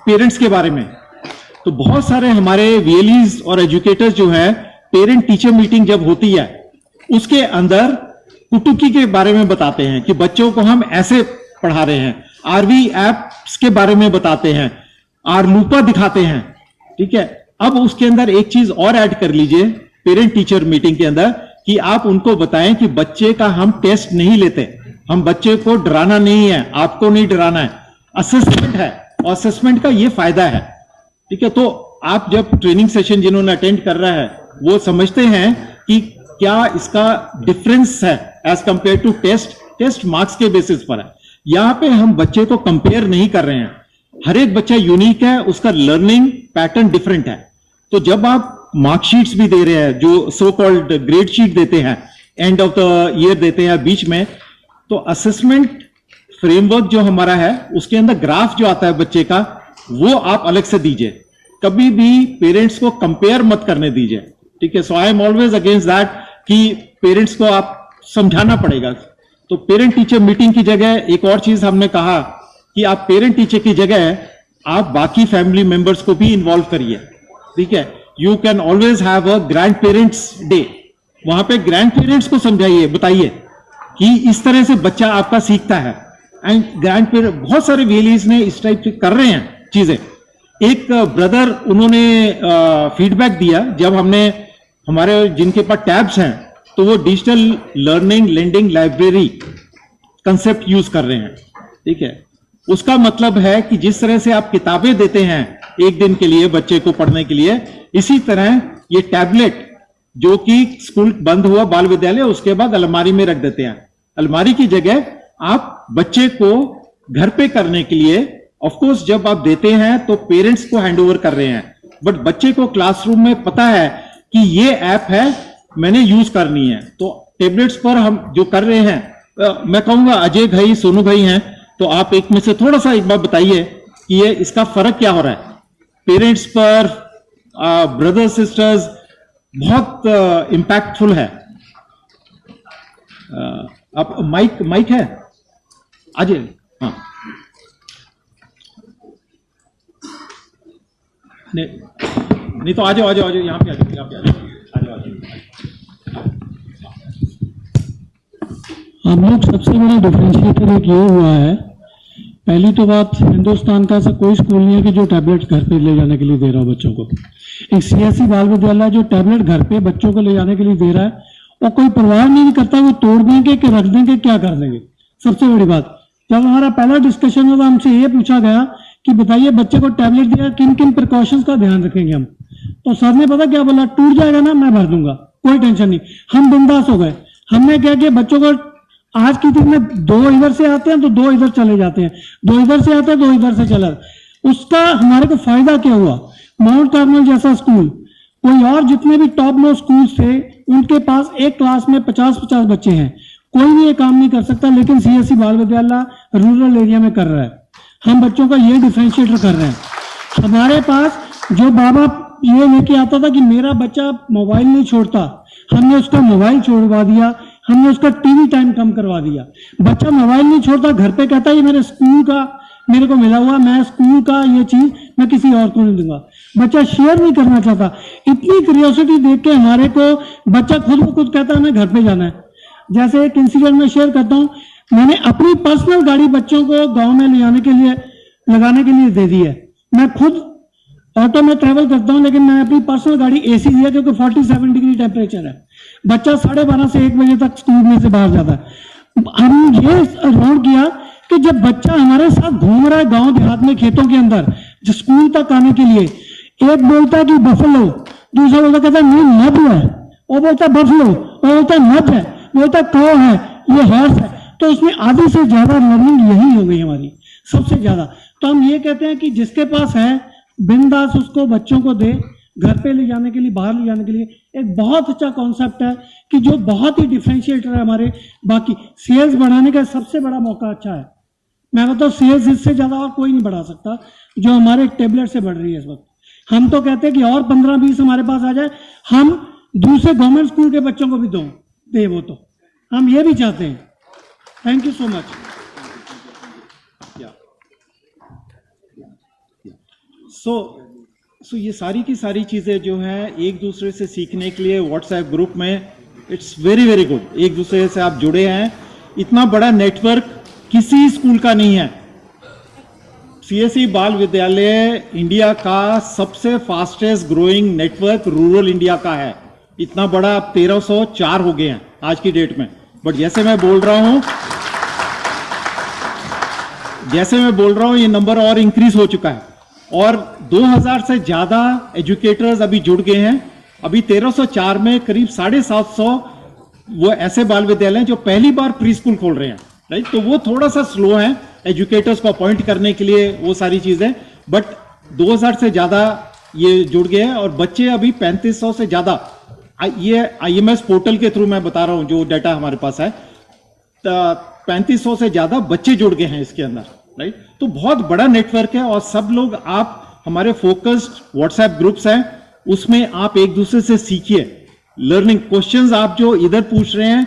पेरेंट्स के बारे में, तो बहुत सारे हमारे वीएलईज और एजुकेटर्स जो हैं, पेरेंट टीचर मीटिंग जब होती है उसके अंदर कुटुकी के बारे में बताते हैं कि बच्चों को हम ऐसे पढ़ा रहे हैं, आरवी एप्स के बारे में बताते हैं, आरलूपा दिखाते हैं। ठीक है, अब उसके अंदर एक चीज और ऐड कर लीजिए पेरेंट टीचर मीटिंग के अंदर, कि आप उनको बताएं कि बच्चे का हम टेस्ट नहीं लेते, हम बच्चे को डराना नहीं है, आपको नहीं डराना है, असेसमेंट है, और असेसमेंट का ये फायदा है। ठीक है, तो आप जब ट्रेनिंग सेशन जिन्होंने अटेंड कर रहा है वो समझते हैं कि क्या इसका डिफरेंस है as compare to test. Test marks के बेसिस पर है, यहां पे हम बच्चे को कंपेयर नहीं कर रहे हैं। हर एक बच्चा यूनिक है, उसका लर्निंग पैटर्न डिफरेंट है। तो जब आप मार्कशीट्स भी दे रहे हैं, जो सो कॉल्ड ग्रेड शीट देते हैं, एंड ऑफ द ईयर देते हैं बीच में, तो असेसमेंट फ्रेमवर्क जो हमारा है उसके अंदर ग्राफ जो आता है बच्चे का, वो आप अलग से दीजिए। कभी भी पेरेंट्स को कंपेयर मत करने दीजिए। ठीक है, so I am always against that कि पेरेंट्स को आप समझाना पड़ेगा। तो पेरेंट टीचर मीटिंग की जगह एक और चीज हमने कहा कि आप पेरेंट टीचर की जगह आप बाकी फैमिली मेंबर्स को भी इन्वॉल्व करिए। ठीक है, you can always have a grand parents day, वहां पे ग्रैंड पेरेंट्स को समझाइए, बताइए कि इस तरह से बच्चा आपका सीखता है। एंड ग्रैंड पेरेंट बहुत सारे वीएलईज ने इस टाइप से कर रहे हैं चीजें। एक ब्रदर उन्होंने फीडबैक दिया, जब हमने हमारे जिनके पास टैब्स हैं तो वो digital learning lending library concept use कर रहे हैं। ठीक है, उसका मतलब है कि जिस तरह से आप किताबें देते हैं एक दिन के लिए बच्चे को पढ़ने के लिए, इसी तरह ये टैबलेट जो कि स्कूल बंद हुआ बाल विद्यालय उसके बाद अलमारी में रख देते हैं, अलमारी की जगह आप बच्चे को घर पे करने के लिए, ऑफ कोर्स जब आप देते हैं तो पेरेंट्स को हैंडओवर कर रहे हैं, बट बच्चे को क्लासरूम में पता है कि ये ऐप है मैंने यूज करनी है। तो टेबलेट्स पर हम जो कर रहे हैं, मैं कहूंगा अजय भाई सोनू भाई हैं, तो आप एक में से थोड़ा सा एक बार बताइए कि ये इसका फर्क क्या हो रहा है पेरेंट्स पर, ब्रदर सिस्टर्स, बहुत इंपैक्टफुल है। आप माइक है अजय? हाँ, नहीं तो आ जाओ यहाँ पे आ जाओ। हम लोग सबसे बड़ा डिफरेंशिएटर एक ये हुआ है, पहली तो बात, हिंदुस्तान का ऐसा कोई स्कूल नहीं है कि जो टैबलेट घर पे ले जाने के लिए दे रहा हो बच्चों को। एक सीएससी बाल विद्यालय जो टैबलेट घर पे बच्चों को ले जाने के लिए दे रहा है, और कोई परवाह नहीं करता वो तोड़ देंगे कि रख देंगे, क्या कर देंगे। सबसे बड़ी बात, जब हमारा पहला डिस्कशन हुआ हमसे ये पूछा गया कि बताइए बच्चे को टैबलेट दिया, किन किन प्रिकॉशंस का ध्यान रखेंगे हम। तो सर ने पता क्या बोला, टूट जाएगा ना मैं भर दूंगा, कोई टेंशन नहीं। हम बिंदास हो गए। हमने क्या किया, बच्चों को आज की दिन में 2 इधर से आते हैं तो 2 इधर चले जाते हैं, 2 इधर से आते हैं 2 इधर से चले। उसका हमारे को फायदा क्या हुआ, माउंट कार्मल जैसा स्कूल, कोई और जितने भी टॉप नो स्कूल थे उनके पास एक क्लास में 50-50 बच्चे हैं, कोई भी ये काम नहीं कर सकता, लेकिन सीएससी बाल विद्यालय रूरल एरिया में कर रहा है। हम बच्चों का ये डिफरेंशिएटर कर रहे हैं। हमारे पास जो बाबा ये लेके आता था कि मेरा बच्चा मोबाइल नहीं छोड़ता, हमने उसका मोबाइल छोड़वा दिया, हमने उसका टीवी टाइम कम करवा दिया। बच्चा मोबाइल नहीं छोड़ता, घर पे कहता है ये मेरे स्कूल का मेरे को मिला हुआ, मैं स्कूल का ये चीज मैं किसी और को नहीं दूंगा। बच्चा शेयर नहीं करना चाहता। इतनी क्यूरियोसिटी देख के हमारे को बच्चा खुद ब खुद कहता है हमें घर पे जाना है। जैसे एक इंसिडेंट में शेयर करता हूँ, मैंने अपनी पर्सनल गाड़ी बच्चों को गांव में ले जाने के लिए लगाने के लिए दे दी है। मैं खुद ऑटो में ट्रेवल करता हूं, लेकिन मैंने अपनी पर्सनल गाड़ी एसी दिया क्योंकि 47 डिग्री टेम्परेचर है। बच्चा 12:30 से 1 बजे तक स्कूल में से बाहर जाता है। हम ये नोट किया कि जब बच्चा हमारे साथ घूम रहा है गांव देहात में खेतों के अंदर स्कूल तक आने के लिए, एक बोलता है कि बफलो, दूसरा बोलता कहता है नहीं नब है, वो बोलता है बफलो, वो बोलता है नब है, बोलता है कौ है, ये हॉर्स है। तो उसमें आधी से ज्यादा लर्निंग यही हो गई हमारी, सबसे ज्यादा। तो हम ये कहते हैं कि जिसके पास है बिंदास उसको बच्चों को दे, घर पे ले जाने के लिए, बाहर ले जाने के लिए। एक बहुत अच्छा कॉन्सेप्ट है कि जो बहुत ही डिफरेंशिएटर है हमारे बाकी सेल्स बढ़ाने का सबसे बड़ा मौका अच्छा है। मैं कहता हूँ सेल्स इससे ज्यादा और कोई नहीं बढ़ा सकता जो हमारे टेबलेट से बढ़ रही है इस वक्त। हम तो कहते हैं कि और 15-20 हमारे पास आ जाए, हम दूसरे गवर्नमेंट स्कूल के बच्चों को भी दे, वो तो हम ये भी चाहते हैं। Thank you so much. So ये सारी की सारी चीजें जो है एक दूसरे से सीखने के लिए व्हाट्सएप ग्रुप में, इट्स वेरी वेरी गुड। एक दूसरे से आप जुड़े हैं, इतना बड़ा नेटवर्क किसी स्कूल का नहीं है। सीएससी बाल विद्यालय इंडिया का सबसे fastest growing network rural India का है। इतना बड़ा, अब 1304 हो गए हैं आज की डेट में। बट जैसे मैं बोल रहा हूं ये नंबर और इंक्रीज हो चुका है और 2000 से ज्यादा एजुकेटर्स अभी जुड़ गए हैं। अभी 1304 में करीब 750 वो ऐसे बाल विद्यालय हैं जो पहली बार प्री स्कूल खोल रहे हैं, राइट। तो वो थोड़ा सा स्लो है एजुकेटर्स को अपॉइंट करने के लिए, वो सारी चीजें, बट 2000 से ज्यादा ये जुड़ गए हैं और बच्चे अभी 3500 से ज्यादा, ये IMS पोर्टल के थ्रू मैं बता रहा हूं जो डाटा हमारे पास है, 3500 से ज्यादा बच्चे जुड़ गए हैं इसके अंदर, राइट। तो बहुत बड़ा नेटवर्क है और सब लोग, आप हमारे फोकस्ड व्हाट्सएप ग्रुप्स हैं, उसमें आप एक दूसरे से सीखिए। लर्निंग क्वेश्चंस आप जो इधर पूछ रहे हैं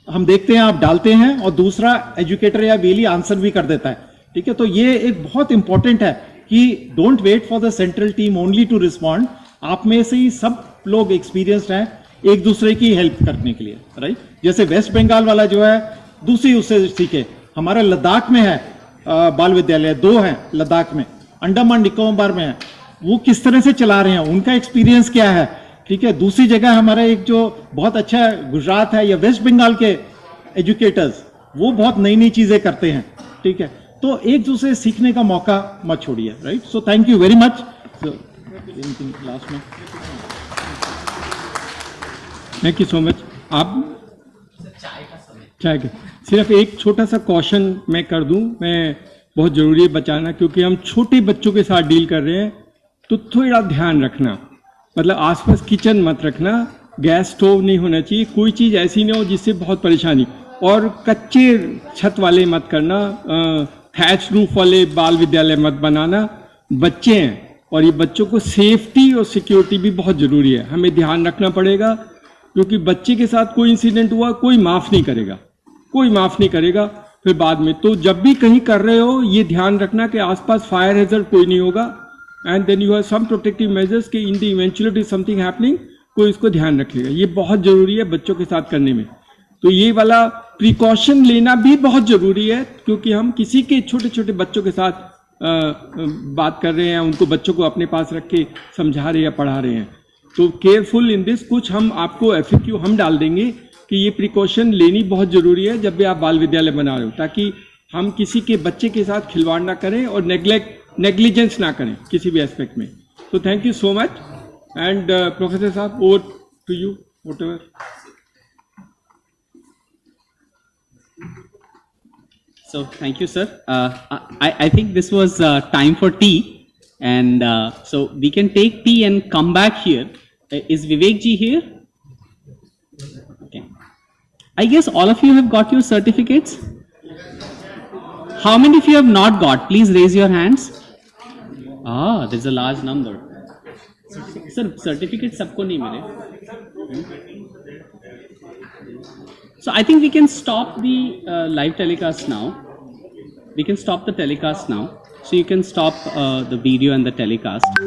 हम देखते हैं, आप डालते हैं और दूसरा एजुकेटर या वेली आंसर भी कर देता है, ठीक है। तो ये एक बहुत इंपॉर्टेंट है कि don't wait for the central team only to respond. आप में से ही सब लोग एक्सपीरियंस्ड हैं एक दूसरे की हेल्प करने के लिए, राइट। जैसे वेस्ट बंगाल वाला जो है दूसरी उससे सीखे। हमारा लद्दाख में है बाल विद्यालय, 2 हैं लद्दाख में, अंडमान निकोबार में है, वो किस तरह से चला रहे हैं, उनका एक्सपीरियंस क्या है, ठीक है। दूसरी जगह हमारा एक जो बहुत अच्छा है गुजरात है या वेस्ट बंगाल के एजुकेटर्स, वो बहुत नई नई चीजें करते हैं, ठीक है। तो एक दूसरे से सीखने का मौका मत छोड़िए, right. So thank you very much. Last में थैंक यू सो मच। आप चाय का सिर्फ एक छोटा सा क्वेश्चन मैं कर दूं, मैं बहुत जरूरी है बचाना, क्योंकि हम छोटे बच्चों के साथ डील कर रहे हैं, तो थोड़ा ध्यान रखना, मतलब आसपास किचन मत रखना, गैस स्टोव नहीं होना चाहिए, कोई चीज़ ऐसी नहीं हो जिससे बहुत परेशानी, और कच्चे छत वाले मत करना, थैच रूफ वाले बाल विद्यालय मत बनाना। बच्चे हैं और ये बच्चों को सेफ्टी और सिक्योरिटी भी बहुत ज़रूरी है, हमें ध्यान रखना पड़ेगा, क्योंकि बच्चे के साथ कोई इंसिडेंट हुआ कोई माफ़ नहीं करेगा, कोई माफ़ नहीं करेगा फिर बाद में। तो जब भी कहीं कर रहे हो ये ध्यान रखना कि आसपास फायर हैजर्ड कोई नहीं होगा, and then you have some protective measures कि in the eventuality something happening कोई इसको ध्यान रखेगा। ये बहुत जरूरी है बच्चों के साथ करने में। तो ये वाला प्रिकॉशन लेना भी बहुत जरूरी है, क्योंकि हम किसी के छोटे छोटे बच्चों के साथ बात कर रहे हैं, उनको बच्चों को अपने पास रख के समझा रहे हैं या पढ़ा रहे हैं। तो केयरफुल इन दिस। कुछ हम आपको FAQ हम डाल देंगे कि ये प्रिकॉशन लेनी बहुत जरूरी है जब भी आप बाल विद्यालय बना रहे हो, ताकि हम किसी के बच्चे के साथ खिलवाड़ ना करें और नेग्लिजेंस ना करें किसी भी एस्पेक्ट में। तो thank you so much and professor साहब, over to you whatever. So thank you, sir. I think this was time for tea, and so we can take tea and come back here. Is Vivek ji here? Okay. I guess all of you have got your certificates. How many of you have not got? Please raise your hands. There's a large number. Sir, certificate सबको नहीं मिले. So I think we can stop the live telecast now. We can stop the telecast now. So you can stop the video and the telecast.